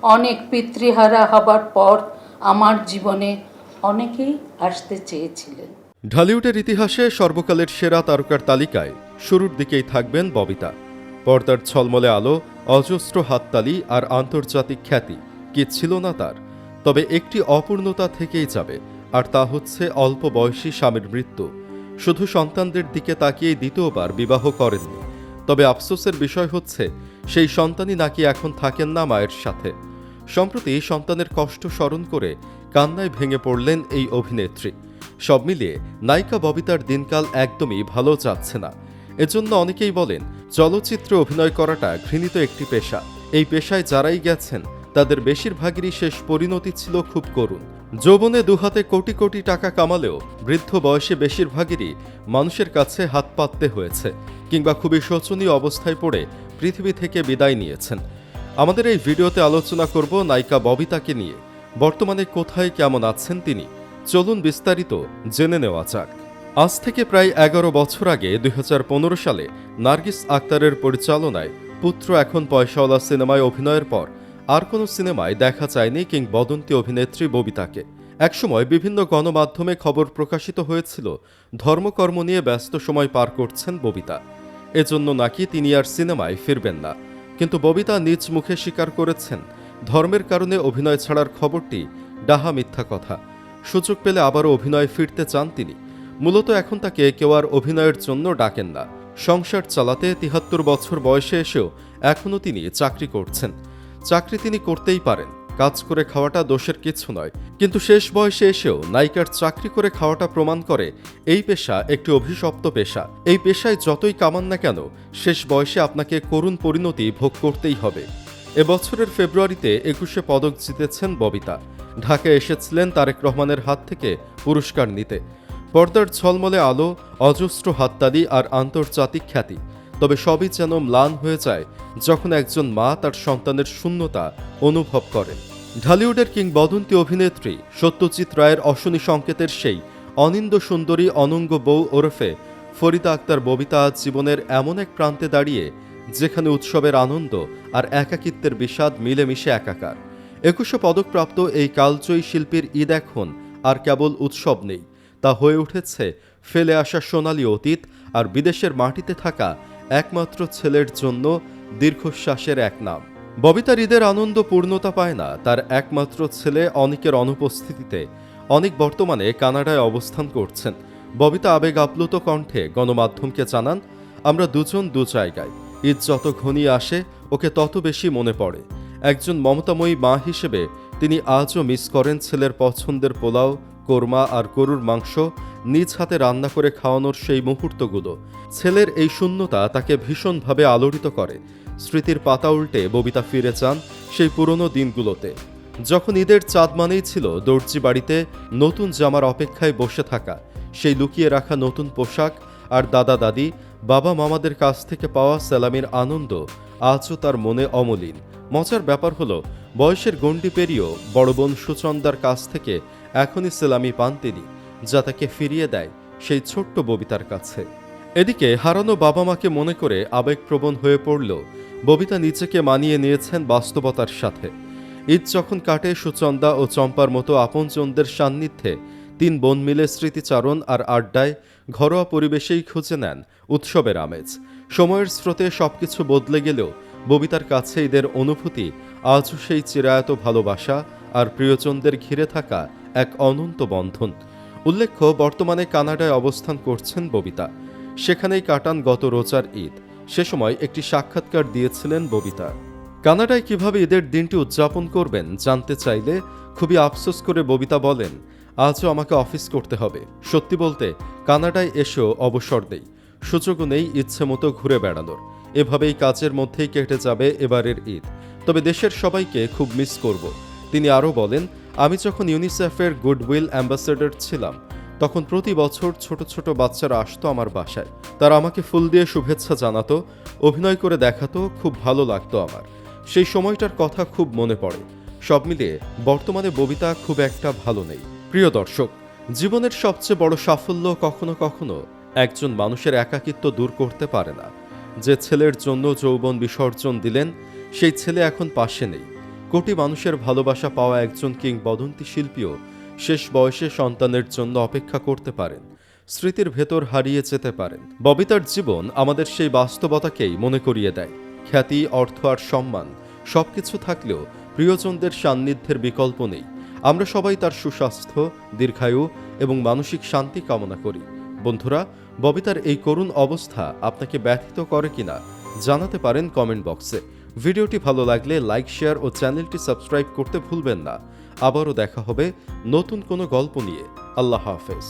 অনেক পিতৃহারা হবার পর আমার জীবনে অনেকেই আসতে চেয়েছিলেন। ঢালিউডের ইতিহাসে সর্বকালের সেরা তারকার তালিকায় শুরুর দিকেই থাকবেন ববিতা। পর্দার ছলমলে আলো, অজস্র হাততালি আর আন্তর্জাতিক খ্যাতি কি ছিল না তার? তবে একটি অপূর্ণতা থেকেই যাবে, আর তা হচ্ছে অল্প বয়সী স্বামীর মৃত্যু। শুধু সন্তানদের দিকে তাকিয়েই দ্বিতীয়বার বিবাহ করেননি। তবে আফসোসের বিষয় হচ্ছে সেই সন্তানই নাকি এখন থাকেন না মায়ের সাথে। সম্প্রতি সন্তানের কষ্ট স্মরণ করে কান্নায় ভেঙে পড়লেন এই অভিনেত্রী। সব মিলিয়ে নায়িকা ববিতার দিনকাল একদমই ভালো যাচ্ছে না। এজন্য অনেকেই বলেন, চলচ্চিত্রে অভিনয় করাটা ঘৃণিত একটি পেশা। এই পেশায় যারাই গেছেন তাদের বেশিরভাগেরই শেষ পরিণতি ছিল খুব করুণ। যৌবনে দুহাতে কোটি কোটি টাকা কামালেও বৃদ্ধ বয়সে বেশিরভাগেরই মানুষের কাছে হাত পাততে হয়েছে, কিংবা খুবই শোচনীয় অবস্থায় পড়ে পৃথিবী থেকে বিদায় নিয়েছেন। আমাদের এই ভিডিওতে আলোচনা করব নায়িকা ববিতাকে নিয়ে। বর্তমানে কোথায় কেমন আছেন তিনি, চলুন বিস্তারিত জেনে নেওয়া যাক। আজ থেকে প্রায় 11 বছর আগে 2015 সালে নার্গিস আক্তারের পরিচালনায় পুত্র এখন পয়সাওয়ালা সিনেমায় অভিনয়ের পর আর কোনো সিনেমায় দেখা যায়নি কিংবদন্তি অভিনেত্রী ববিতাকে। একসময় বিভিন্ন গণমাধ্যমে খবর প্রকাশিত হয়েছিল ধর্মকর্ম নিয়ে ব্যস্ত সময় পার করছেন ববিতা, এজন্য নাকি তিনি আর সিনেমায় ফিরবেন না। কিন্তু ববিতা নিজ মুখে স্বীকার করেছেন, ধর্মের কারণে অভিনয় ছাড়ার খবরটি ডাহা মিথ্যা কথা। সুযোগ পেলে আবারও অভিনয়ে ফিরতে চান তিনি। মূলত এখন তাকে কেউ আর অভিনয়ের জন্য ডাকেন না। সংসার চালাতে 73 বছর বয়সে এসেও এখনও তিনি চাকরি করছেন। চাকরি তিনি করতেই পারেন, কাজ করে খাওয়াটা দোষের কিছু নয়। কিন্তু শেষ বয়সে এসেও নায়িকার চাকরি করে খাওয়াটা প্রমাণ করে এই পেশা একটি অভিশপ্ত পেশা। এই পেশায় যতই কামান না কেন, শেষ বয়সে আপনাকে করুণ পরিণতি ভোগ করতেই হবে। এবছরের ফেব্রুয়ারিতে 21 পদক জিতেছেন ববিতা। ঢাকায় এসেছিলেন তারেক রহমানের হাত থেকে পুরস্কার নিতে। পর্দার ঝলমলে আলো, অজস্র হাততালি আর আন্তর্জাতিক খ্যাতি। তবে সবই যেন ম্লান হয়ে যায় যখন একজন মা তার সন্তানের শূন্যতা অনুভব করেন। ঢালিউডের কিংবদন্তি অভিনেত্রী সত্যজিৎ রায়ের অশনি সংকেতের সেই অনিন্দ্য সুন্দরী অনঙ্গ বউ ওরফে ফরিদা আক্তার ববিতা আজ জীবনের এমন এক প্রান্তে দাঁড়িয়ে যেখানে উৎসবের আনন্দ আর একাকিত্বের বিষাদ মিলেমিশে একাকার। 21 পদকপ্রাপ্ত এই কালজয়ী শিল্পীর ঈদ এখন আর কেবল উৎসব নেই, তা হয়ে উঠেছে ফেলে আসা সোনালী অতীত আর বিদেশের মাটিতে থাকা একমাত্র ছেলের জন্য দীর্ঘশ্বাসের এক নাম। ববিতার ঈদের আনন্দ পূর্ণতা পায় না তার একমাত্র ছেলে অনিকের অনুপস্থিতিতে। অনিক বর্তমানে কানাডায় অবস্থান করছেন। ববিতা আবেগ আপ্লুত কণ্ঠে গণমাধ্যমকে জানান, আমরা দুজন দু জায়গায়। ঈদ যত ঘনিয়ে আসে ওকে তত বেশি মনে পড়ে। একজন মমতাময়ী মা হিসেবে তিনি আজও মিস করেন ছেলের পছন্দের পোলাও, কোরমা আর গরুর মাংস নিজ হাতে রান্না করে খাওয়ানোর সেই মুহূর্তগুলো। ছেলের এই শূন্যতা তাকে ভীষণভাবে আলোড়িত করে। স্মৃতির পাতা উল্টে ববিতা ফিরে যান সেই পুরনো দিনগুলোতে, যখন ঈদের চাঁদ মানেই ছিল দর্জি বাড়িতে নতুন জামার অপেক্ষায় বসে থাকা, সেই লুকিয়ে রাখা নতুন পোশাক আর দাদা দাদি, বাবা মামাদের কাছ থেকে পাওয়া সালামির আনন্দ আজও তার মনে অমলিন। মজার ব্যাপার হলো, বয়সের গণ্ডি পেরিয়েও বড় বোন সুচন্দার কাছ থেকে এখনই সেলামি পান তিনি, যা তাকে ফিরিয়ে দেয় সেই ছোট্ট ববিতার কাছে। এদিকে হারানো বাবা মাকে মনে করে আবেগপ্রবণ হয়ে পড়ল ববিতা নিজেকে মানিয়ে নিয়েছেন বাস্তবতার সাথে। ঈদ যখন কাটে সুচন্দা ও চম্পার মতো আপনজনদের সান্নিধ্যে, 3 বোন মিলে স্মৃতিচারণ আর আড্ডায় ঘরোয়া পরিবেশেই খুঁজে নেন উৎসবের আমেজ। সময়ের স্রোতে সবকিছু বদলে গেলেও ববিতার কাছে ঈদের অনুভূতি আজও সেই চিরায়ত ভালোবাসা আর প্রিয়জনদের ঘিরে থাকা এক অনন্ত বন্ধন। উল্লেখ্য, বর্তমানে কানাডায় অবস্থান করছেন ববিতা। সেখানেই কাটান গত রোজার ঈদ। সে সময় একটি সাক্ষাৎকার দিয়েছিলেন ববিতা। কানাডায় কিভাবে ঈদের দিনটি উদযাপন করবেন জানতে চাইলে খুবই আফসোস করে ববিতা বলেন, আজও আমাকে অফিস করতে হবে। সত্যি বলতে কানাডায় এসেও অবসর নেই, সুযোগও নেই ইচ্ছে মতো ঘুরে বেড়ানোর। এভাবেই কাজের মধ্যেই কেটে যাবে এবারের ঈদ। তবে দেশের সবাইকে খুব মিস করব। তিনি আরও বলেন, আমি যখন ইউনিসেফের গুডউইল অ্যাম্বাসেডর ছিলাম তখন প্রতি বছর ছোট ছোট বাচ্চারা আসতো আমার বাসায়। তারা আমাকে ফুল দিয়ে শুভেচ্ছা জানাতো, অভিনয় করে দেখাতো, খুব ভালো লাগতো আমার। সেই সময়টার কথা খুব মনে পড়ে। সব মিলিয়ে বর্তমানে ববিতা খুব একটা ভালো নেই। প্রিয় দর্শক, জীবনের সবচেয়ে বড় সাফল্য কখনো কখনো একজন মানুষের একাকিত্ব দূর করতে পারে না। যে ছেলের জন্য যৌবন বিসর্জন দিলেন, সেই ছেলে এখন পাশে নেই। কোটি মানুষের ভালোবাসা পাওয়া একজন কিংবদন্তি শিল্পীও শেষ বয়সে সন্তানের জন্য অপেক্ষা করতে পারেন, স্মৃতির ভেতর হারিয়ে যেতে পারেন। ববিতার জীবন আমাদের সেই বাস্তবতাকেই মনে করিয়ে দেয়। খ্যাতি, অর্থ আর সম্মান সবকিছু থাকলেও প্রিয়জনদের সান্নিধ্যের বিকল্প নেই। আমরা সবাই তার সুস্বাস্থ্য, দীর্ঘায়ু এবং মানসিক শান্তি কামনা করি। বন্ধুরা, ববিতার এই করুণ অবস্থা আপনাকে ব্যথিত করে কিনা জানাতে পারেন কমেন্ট বক্সে। ভিডিওটি ভালো লাগলে লাইক, শেয়ার ও চ্যানেলটি সাবস্ক্রাইব করতে ভুলবেন না। আবারও দেখা হবে নতুন কোনো গল্প নিয়ে। আল্লাহ হাফেজ।